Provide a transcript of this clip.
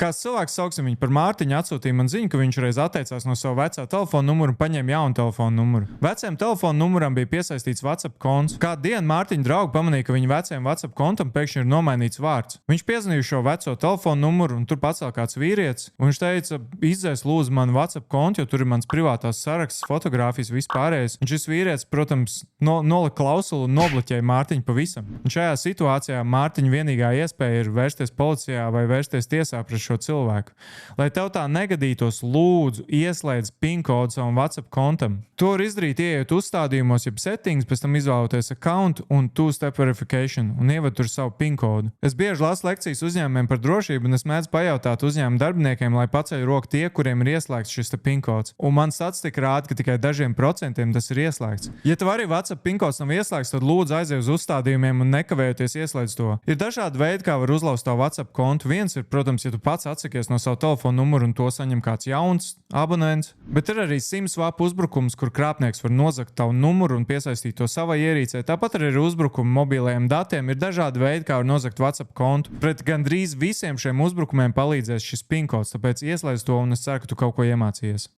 Kāds cilvēks, sauksim viņu par Mārtiņu, atsūtīja man ziņu, ka viņš reiz atteicās no sava vecā telefona numura un paņēma jaunu telefonu numuru. Vecajam telefona numuram bija piesaistīts WhatsApp konts. Kādu dienu Mārtiņa draugi pamanīja, ka viņa vecajam WhatsApp kontam pēkšņi ir nomainīts vārds. Viņš piezvanīja šo veco telefonu numuru un tur pacēla kāds vīrietis. Un viņš teica, izdzēs lūdzu manu WhatsApp kontu, jo tur ir mans privātās saraksts, fotogrāfijas, vispārējais. Un šis vīrietis, protams, nolika klausulu un nobloķēja Mārtiņu pavisam. Un šajā situācijā Mārtiņa vienīgā iespēja ir vērsties policijā vai vērsties tiesā pret šo cilvēku. Lai tev tā negadītos, lūdzu, ieslēdz PIN kodu savam WhatsApp kontam. To var izdarīt, ieejot uzstādījumos, jeb settings, pēc tam izvēloties account un two-step verification un ievad tur savu PIN kodu. Es bieži lasu lekcijas uzņēmumiem par drošību un es mēdzu pajautāt uzņēmumu darbiniekiem, lai paceļ roku tie, kuriem ir ieslēgts šis PIN kods. Un man statistika rāda, ka tikai dažiem procentiem tas ir ieslēgts. Ja tev arī WhatsApp PIN kods nav ieslēgts, tad lūdzu aizej uz uzstādījumiem un nekavējoties ieslēdz to. Ir dažādi veidi, kā var uzlauzt tavu WhatsApp kontu. Viens ir, protams, ja tu pats atsakies no savu telefonu numuru un to saņem kāds jauns abonents, bet ir arī SIM-swap uzbrukums, kur krāpnieks var nozagt tavu numuru un piesaistīt to savai ierīcei. Tāpat arī ir uzbrukumi mobilajiem datiem. Ir dažādi veidi, kā var nozagt WhatsApp kontu. Pret gandrīz visiem šiem uzbrukumiem palīdzēs šis PIN kods, tāpēc ieslēdz to un es ceru, ka tu kaut ko iemācījies.